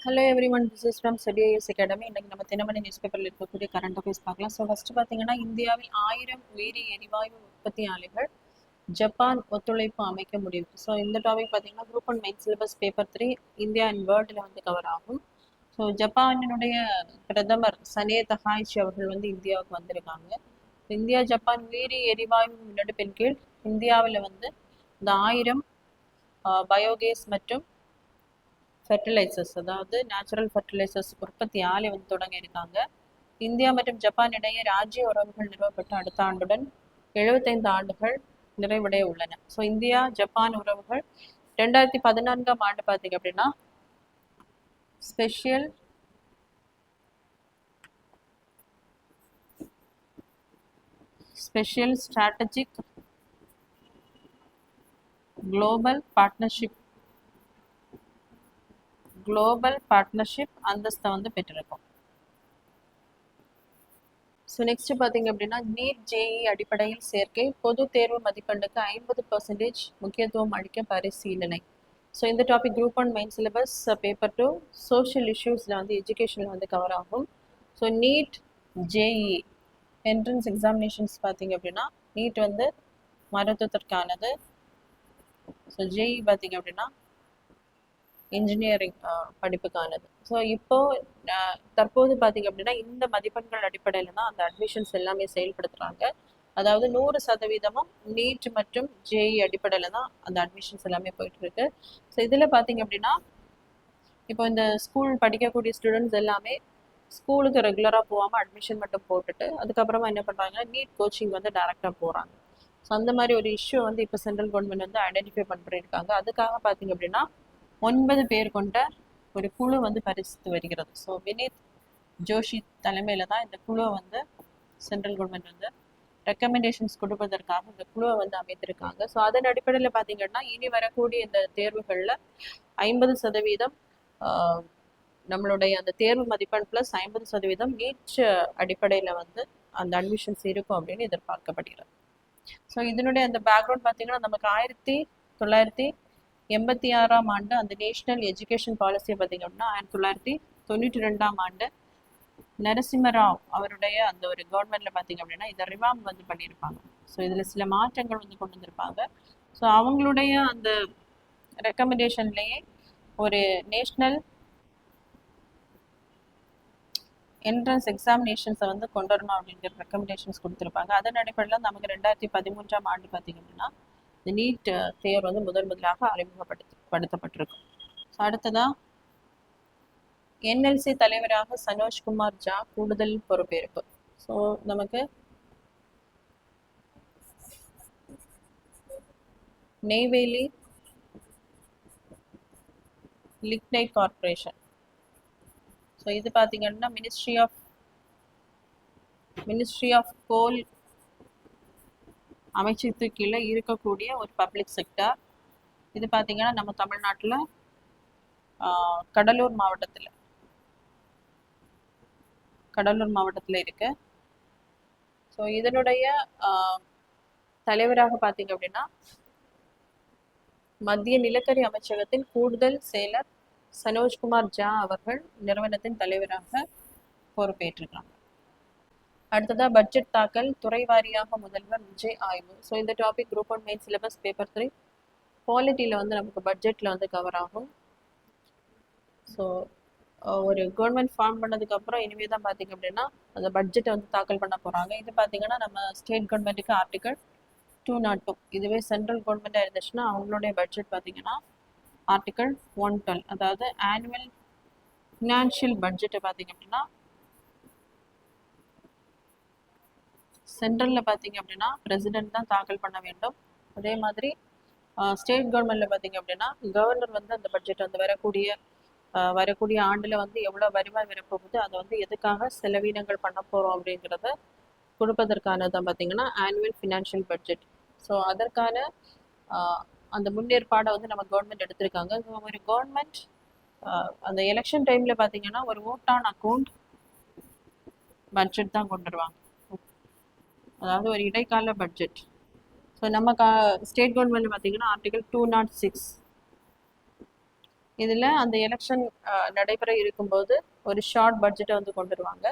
Hello everyone, this is from செபிஐஎஸ் academy. இன்னைக்கு நம்ம தினமணி நியூஸ் பேப்பரில் இருக்கக்கூடிய கரண்ட் அஃபேர்ஸ் பார்க்கலாம். ஸோ ஃபர்ஸ்ட் பார்த்தீங்கன்னா, இந்தியாவில் 1000 உயிரி எரிவாயு உற்பத்தி ஆலைகள் ஜப்பான் ஒத்துழைப்பு அமைக்க முடியும். ஸோ இந்த டாபிக் பார்த்தீங்கன்னா group one main syllabus paper 3 India and வேர்ல்டில் வந்து கவர் ஆகும். ஸோ ஜப்பானினுடைய பிரதமர் சனே தகாய்ச்சி அவர்கள் வந்து இந்தியாவுக்கு வந்திருக்காங்க. இந்தியா ஜப்பான் உயிரி எரிவாயு முன்னெடுப்பின் கீழ் இந்தியாவில் வந்து இந்த 1000 பயோகேஸ் மற்றும் ஃபெர்டிலைசர்ஸ், அதாவது நேச்சுரல் ஃபெர்டிலைசர்ஸ் உற்பத்தி ஆலை வந்து தொடங்க இருக்காங்க. இந்தியா மற்றும் ஜப்பான் இடையே ராஜ்ய உறவுகள் நிறுவப்பட்ட அடுத்த ஆண்டுடன் 75 ஆண்டுகள் நிறைவடைய உள்ளன. ஸோ இந்தியா ஜப்பான் உறவுகள் 2014ஆம் ஆண்டு பார்த்தீங்க அப்படின்னா ஸ்பெஷல் ஸ்ட்ராட்டஜிக் குளோபல் பார்ட்னர்ஷிப் அந்தஸ்தை வந்து பெற்றிருக்கும். ஸோ நெக்ஸ்ட் பார்த்தீங்க அப்படின்னா நீட் ஜேஇ அடிப்படையில் சேர்க்கை பொது தேர்வு மதிப்பெண்ணுக்கு 50% முக்கியத்துவம் அளிக்க பரிசீலனை. ஸோ இந்த topic group one main syllabus paper 2 social இஷ்யூஸில் வந்து எஜுகேஷனில் வந்து கவர் ஆகும். So NEET JEE entrance examinations பார்த்தீங்க அப்படின்னா நீட் வந்து மருத்துவத்திற்கானது. ஸோ ஜேஇ பார்த்தீங்க அப்படின்னா இன்ஜினியரிங் படிப்புக்கானது. ஸோ இப்போ தற்போது பார்த்தீங்க அப்படின்னா இந்த மதிப்பெண்கள் அடிப்படையில் தான் அந்த அட்மிஷன்ஸ் எல்லாமே செயல்படுத்துகிறாங்க. அதாவது 100% நீட் மற்றும் ஜேஇ அடிப்படையில் தான் அந்த அட்மிஷன்ஸ் எல்லாமே போயிட்டு இருக்கு. ஸோ இதில் பார்த்தீங்க அப்படின்னா இப்போ இந்த ஸ்கூல் படிக்கக்கூடிய ஸ்டூடெண்ட்ஸ் எல்லாமே ஸ்கூலுக்கு ரெகுலராக போகாமல் அட்மிஷன் மட்டும் போட்டுட்டு அதுக்கப்புறமா என்ன பண்ணுறாங்க, நீட் கோச்சிங் வந்து டைரெக்டாக போகிறாங்க. ஸோ அந்த மாதிரி ஒரு இஷ்யூ வந்து இப்போ சென்ட்ரல் கவர்மெண்ட் வந்து ஐடென்டிஃபை பண்ணிருக்காங்க. அதுக்காக பார்த்தீங்க அப்படின்னா 9 பேர் கொண்ட ஒரு குழு வந்து பரிசீலித்து வருகிறது. ஸோ வினீத் ஜோஷி தலைமையில தான் இந்த குழுவை வந்து சென்ட்ரல் கவர்மெண்ட் வந்து ரெக்கமெண்டேஷன்ஸ் கொடுப்பதற்காக இந்த குழுவை வந்து அமைத்திருக்காங்க. ஸோ அதன் அடிப்படையில் பார்த்தீங்கன்னா இனி வரக்கூடிய இந்த தேர்வுகளில் 50% நம்மளுடைய அந்த தேர்வு மதிப்பெண் ப்ளஸ் 50% நீட் அடிப்படையில் வந்து அந்த அட்மிஷன்ஸ் இருக்கும் அப்படின்னு எதிர்பார்க்கப்படுகிறது. ஸோ இதனுடைய அந்த பேக்ரவுண்ட் பார்த்தீங்கன்னா நமக்கு 1986ஆம் ஆண்டு அந்த நேஷனல் எஜுகேஷன் பாலிசியை பார்த்தீங்க அப்படின்னா 1992ஆம் ஆண்டு நரசிம்மராவ் அவருடைய அந்த ஒரு கவர்மெண்ட்ல பார்த்தீங்க அப்படின்னா இதை ரிவாம் வந்து பண்ணியிருப்பாங்க. ஸோ இதில் சில மாற்றங்கள் வந்து கொண்டு வந்திருப்பாங்க. ஸோ அவங்களுடைய அந்த ரெக்கமெண்டேஷன்லேயே ஒரு நேஷ்னல் என்ட்ரன்ஸ் எக்ஸாமினேஷன்ஸை வந்து கொண்டு வரணும் அப்படிங்கிற ரெக்கமெண்டேஷன்ஸ் கொடுத்துருப்பாங்க. அதன் அடிப்படையில் நமக்கு 2013ஆம் ஆண்டு பார்த்தீங்க அப்படின்னா இந்த நீட் தேர்வு வந்து முதலாக அறிமுகப்படுத்தப்பட்டிருக்கும். ஸோ அடுத்ததாக என்எல்சி தலைவராக சனோஜ்குமார் ஜா கூடுதல் பொறுப்பேற்பு. ஸோ நமக்கு நெய்வேலி லிக்னைட் கார்பரேஷன். ஸோ இது பார்த்தீங்கன்னா மினிஸ்ட்ரி ஆஃப் கோல் அமைச்சகத்துக்கு கீழே இருக்கக்கூடிய ஒரு பப்ளிக் செக்டர். இது பார்த்தீங்கன்னா நம்ம தமிழ்நாட்டில் கடலூர் மாவட்டத்தில் இருக்கு. ஸோ இதனுடைய தலைவராக பார்த்தீங்க அப்படின்னா மத்திய நிலக்கரி அமைச்சகத்தின் கூடுதல் செயலர் சனோஜ்குமார் ஜா அவர்கள் நிறுவனத்தின் தலைவராக பொறுப்பேற்றிருக்காங்க. அடுத்ததாக பட்ஜெட் தாக்கல் துறை வாரியாக முதல்வர் விஜய் ஆய்வு. ஸோ இந்த topic group one main syllabus paper 3 பாலிட்டியில் வந்து நமக்கு பட்ஜெட்டில் வந்து கவர் ஆகும். ஸோ ஒரு கவர்மெண்ட் ஃபார்ம் பண்ணதுக்கப்புறம் இனிமேல் தான் பார்த்தீங்க அப்படின்னா அந்த பட்ஜெட்டை வந்து தாக்கல் பண்ண போகிறாங்க. இது பார்த்தீங்கன்னா நம்ம ஸ்டேட் கவர்மெண்ட்டுக்கு ஆர்டிகல் 202. இதுவே சென்ட்ரல் கவர்மெண்ட்டாக இருந்துச்சுன்னா அவங்களுடைய பட்ஜெட் பார்த்தீங்கன்னா ஆர்டிகல் 112, அதாவது ஆனுவல் ஃபினான்ஷியல் பட்ஜெட்டை பார்த்தீங்க அப்படின்னா சென்ட்ரலில் பார்த்தீங்க அப்படின்னா பிரசிடென்ட் தான் தாக்கல் பண்ண வேண்டும். அதே மாதிரி ஸ்டேட் கவர்மெண்ட்டில் பார்த்தீங்க அப்படின்னா கவர்னர் வந்து அந்த பட்ஜெட் வந்து வரக்கூடிய ஆண்டில் வந்து எவ்வளோ வருவாய் வரப்போகுது, அதை வந்து எதுக்காக செலவினங்கள் பண்ண போகிறோம் அப்படிங்கிறத கொடுப்பதற்கானதான் பார்த்தீங்கன்னா ஆனுவல் ஃபினான்ஷியல் பட்ஜெட். ஸோ அதற்கான அந்த முன்னேற்பாடை வந்து நம்ம கவர்மெண்ட் எடுத்திருக்காங்க. ஸோ ஒரு கவர்மெண்ட் அந்த எலெக்ஷன் டைமில் பார்த்தீங்கன்னா ஒரு ஓட் ஆன் அக்கௌண்ட் பட்ஜெட் தான் கொண்டு வருவாங்க, அதாவது ஒரு இடைக்கால பட்ஜெட். ஸோ நம்ம ஸ்டேட் கவர்மெண்ட் பார்த்தீங்கன்னா ஆர்டிகல் 206 இதில் அந்த எலெக்ஷன் நடைபெற இருக்கும்போது ஒரு ஷார்ட் பட்ஜெட்டை வந்து கொண்டு வருவாங்க.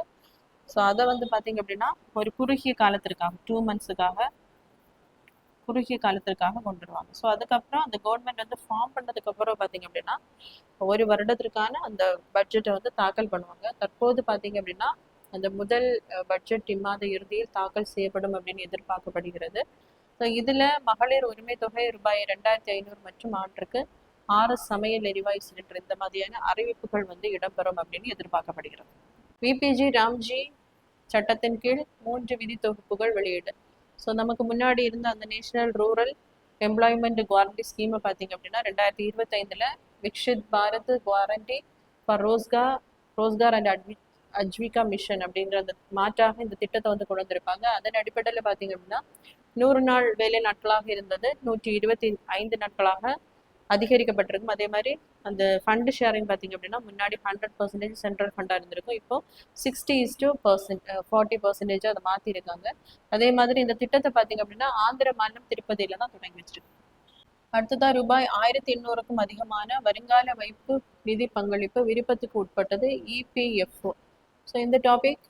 ஸோ அதை வந்து பார்த்தீங்க அப்படின்னா ஒரு குறுகிய காலத்திற்காக 2 months குறுகிய காலத்திற்காக கொண்டு வருவாங்க. ஸோ அதுக்கப்புறம் அந்த கவர்மெண்ட் வந்து ஃபார்ம் பண்ணதுக்கப்புறம் பார்த்தீங்க அப்படின்னா ஒரு வருடத்திற்கான அந்த பட்ஜெட்டை வந்து தாக்கல் பண்ணுவாங்க. தற்போது பார்த்தீங்க அப்படின்னா அந்த முதல் பட்ஜெட் இம்மாத இறுதியில் தாக்கல் செய்யப்படும் அப்படின்னு எதிர்பார்க்கப்படுகிறது. ஸோ இதில் மகளிர் உரிமை தொகை ரூபாய் 2500 மற்றும் ஆண்டுக்கு 6 சமையல் எரிவாயு சிலிண்டர் இந்த மாதிரியான அறிவிப்புகள் வந்து இடம்பெறும் அப்படின்னு எதிர்பார்க்கப்படுகிறது. விபிஜி ராம்ஜி சட்டத்தின் கீழ் 3 விதி தொகுப்புகள் வெளியீடு. ஸோ நமக்கு முன்னாடி இருந்த அந்த நேஷனல் ரூரல் எம்ப்ளாய்மெண்ட் குவாரண்டி ஸ்கீமை பார்த்தீங்க அப்படின்னா 2025 Viksit Bharat guarantee for Rozgar and Ajeevika mission அப்படின்ற அந்த மாற்றாக இந்த திட்டத்தை வந்து கொண்டு வந்திருப்பாங்க. அதன் அடிப்படையில் பார்த்தீங்க அப்படின்னா 100 நாள் வேலை நாட்களாக இருந்தது 125 நாட்களாக அதிகரிக்கப்பட்டிருக்கும். அதே மாதிரி அந்த ஃபண்டு ஷேரிங் பார்த்தீங்க அப்படின்னா முன்னாடி 100% சென்ட்ரல் ஃபண்டாக இருந்திருக்கும். இப்போ 60:40% அதை மாற்றிருக்காங்க. அதே மாதிரி இந்த திட்டத்தை பார்த்தீங்க அப்படின்னா ஆந்திர மாநிலம் திருப்பதியில தான் தொடங்கி வச்சிருக்கு. அடுத்ததா ரூபாய் 1800க்கும் அதிகமான வருங்கால வைப்பு நிதி பங்களிப்பு விருப்பத்துக்கு உட்பட்டது இபிஎஃப்ஓ. ஸோ இந்த topic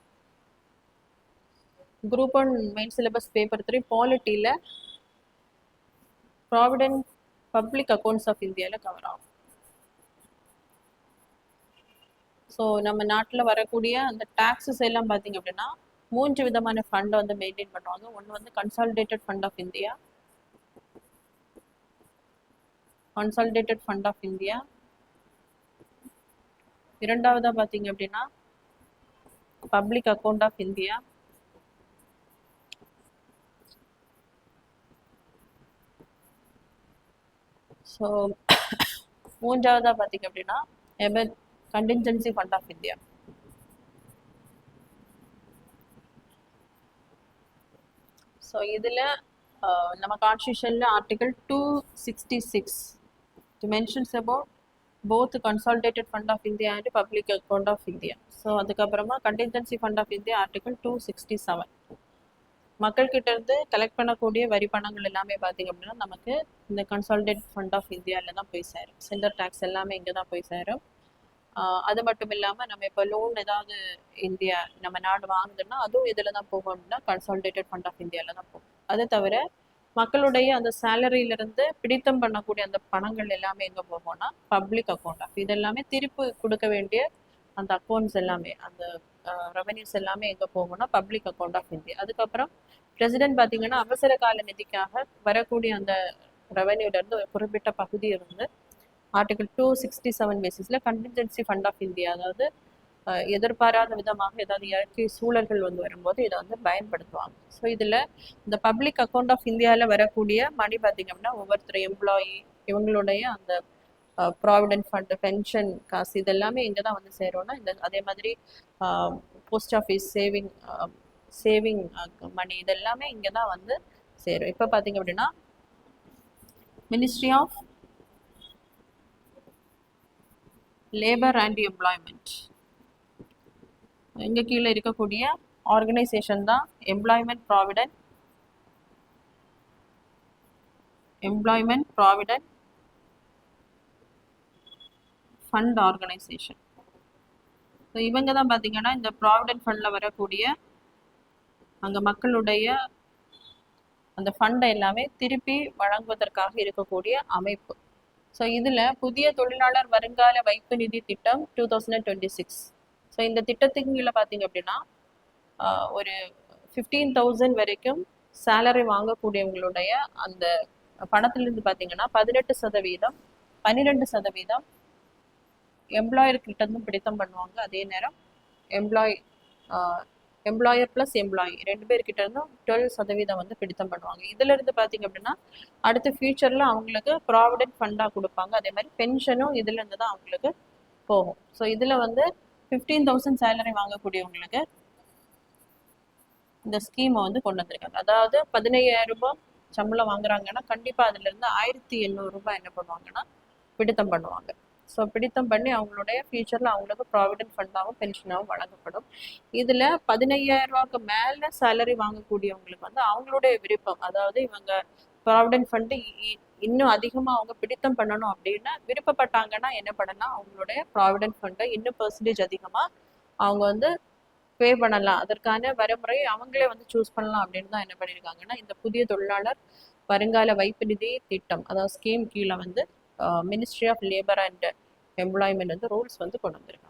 group 1 main syllabus paper 3 பாலிட்டியில் ப்ராவிடென்ட் பப்ளிக் அக்கௌண்ட்ஸ் ஆஃப் இந்தியாவில் கவர் ஆகும். ஸோ நம்ம நாட்டில் வரக்கூடிய அந்த டாக்ஸஸ் எல்லாம் பார்த்தீங்க அப்படின்னா 3 விதமான ஃபண்டை வந்து மெயின்டைன் பண்ணுவாங்க. ஒன்று வந்து கன்சாலிடேட்டட் ஃபண்ட் ஆஃப் இந்தியா, இரண்டாவதா பார்த்தீங்க அப்படின்னா public account of India, so மூன்றாவதா பார்த்தீங்க அப்படின்னா contingency fund of India. So இதில் நம்ம கான்ஸ்டியூஷனில் article 266 mentions about both consolidated fund of India and public account of India. So அதுக்கப்புறமா contingency fund of India article 267 மக்கள்கிட்ட இருந்து கலெக்ட் பண்ணக்கூடிய வரி பணங்கள் எல்லாமே பார்த்தீங்க அப்படின்னா நமக்கு இந்த கன்சாலிடேட் ஃபண்ட் ஆஃப் இந்தியாவில் தான் போய் சேரும். சென்டர் டேக்ஸ் எல்லாமே இங்கே தான் போய் சேரும். அது மட்டும் இல்லாமல் நம்ம இப்போ லோன் ஏதாவது இந்தியா நம்ம நாடு வாங்குதுன்னா அதுவும் இதில் தான் போகும் அப்படின்னா கன்சாலிடேட்டட் ஃபண்ட் ஆஃப் இந்தியாவில் தான் போகும். அதை தவிர மக்களுடைய அந்த சேலரியிலிருந்து பிடித்தம் பண்ணக்கூடிய அந்த பணங்கள் எல்லாமே எங்கே போகும்னா பப்ளிக் அக்கௌண்ட் ஆஃப், இது எல்லாமே திருப்பி கொடுக்க வேண்டிய அந்த அக்கௌண்ட்ஸ் எல்லாமே அந்த ரெவன்யூஸ் எல்லாமே எங்கே போகும்னா பப்ளிக் அக்கௌண்ட் ஆஃப் இந்தியா. அதுக்கப்புறம் பிரசிடென்ட் பார்த்தீங்கன்னா அவசர கால நிதிக்காக வரக்கூடிய அந்த ரெவன்யூலேருந்து ஒரு குறிப்பிட்ட பகுதி இருந்து ஆர்டிகல் 267 பேசிஸில் கண்டின்ஜென்சி ஃபண்ட் ஆஃப் இந்தியா, அதாவது எதிர்பாராத விதமாக ஏதாவது இயற்கை சூழல்கள் வந்து வரும்போது இதை வந்து பயன்படுத்துவாங்க. ஸோ இதில் இந்த பப்ளிக் அக்கௌண்ட் ஆஃப் இந்தியாவில் வரக்கூடிய மணி பார்த்திங்க அப்படின்னா ஒவ்வொருத்தர் எம்ப்ளாயி இவங்களுடைய அந்த ப்ராவிடென்ட் ஃபண்டு பென்ஷன் காசு இதெல்லாமே இங்கே தான் வந்து சேரும்னா இந்த அதே மாதிரி போஸ்ட் ஆஃபீஸ் சேவிங் மணி இதெல்லாமே இங்கே தான் வந்து சேரும். இப்போ பார்த்தீங்க அப்படின்னா ministry of labour and employment இங்கே கீழே இருக்கக்கூடிய ஆர்கனைசேஷன் தான் employment provident fund organisation. So இவங்க தான் பார்த்தீங்கன்னா இந்த ப்ராவிடென்ட் ஃபண்டில் வரக்கூடிய அங்கே மக்களுடைய அந்த ஃபண்டை எல்லாமே திருப்பி வழங்குவதற்காக இருக்கக்கூடிய அமைப்பு. ஸோ இதில் புதிய தொழிலாளர் வருங்கால வைப்பு நிதி திட்டம் 2026. ஸோ இந்த திட்டத்துக்கு கீழே பார்த்தீங்க அப்படின்னா ஒரு 15,000 வரைக்கும் சேலரி வாங்கக்கூடியவங்களுடைய அந்த பணத்திலிருந்து பார்த்தீங்கன்னா 18%, 12% எம்ப்ளாயர்கிட்ட இருந்து பிடித்தம் பண்ணுவாங்க. அதே நேரம் எம்ப்ளாயர் ப்ளஸ் எம்ப்ளாயி 2 பேர்கிட்ட இருந்தும் 12% வந்து பிடித்தம் பண்ணுவாங்க. இதுல இருந்து பார்த்தீங்க அப்படின்னா அடுத்த ஃபியூச்சர்ல அவங்களுக்கு ப்ராவிடென்ட் ஃபண்டாக கொடுப்பாங்க. அதே மாதிரி பென்ஷனும் இதுல இருந்து தான் அவங்களுக்கு போகும். ஸோ இதுல வந்து 15,000 சேலரி வாங்கக்கூடியவங்களுக்கு இந்த ஸ்கீமை வந்து கொண்டு வந்திருக்காங்க. அதாவது 15,000 ரூபாய் சம்பளம் வாங்குறாங்கன்னா கண்டிப்பாக அதுல இருந்து 1,800 ரூபாய் என்ன பண்ணுவாங்கன்னா பிடித்தம் பண்ணுவாங்க. ஸோ பிடித்தம் பண்ணி அவங்களுடைய ஃபியூச்சரில் அவங்களுக்கு ப்ராவிடென்ட் ஃபண்டாகவும் பென்ஷனாகவும் வழங்கப்படும். இதில் 15,000 ரூபாய்க்கு மேலே சேலரி வாங்கக்கூடியவங்களுக்கு வந்து அவங்களுடைய விருப்பம், அதாவது இவங்க ப்ராவிடென்ட் ஃபண்டு இன்னும் அதிகமாக அவங்க பிடித்தம் பண்ணணும் அப்படின்னா விருப்பப்பட்டாங்கன்னா என்ன பண்ணலாம், அவங்களுடைய ப்ராவிடென்ட் ஃபண்டை இன்னும் பெர்சன்டேஜ் அதிகமாக அவங்க வந்து பே பண்ணலாம். அதற்கான வரைமுறை அவங்களே வந்து சூஸ் பண்ணலாம் அப்படின்னு தான் என்ன பண்ணியிருக்காங்கன்னா இந்த புதிய தொழிலாளர் வருங்கால வைப்பு நிதி திட்டம் அதாவது ஸ்கீம் கீழே வந்து ministry of labour and employment வந்து ரூல்ஸ் வந்து கொண்டு வந்திருக்காங்க.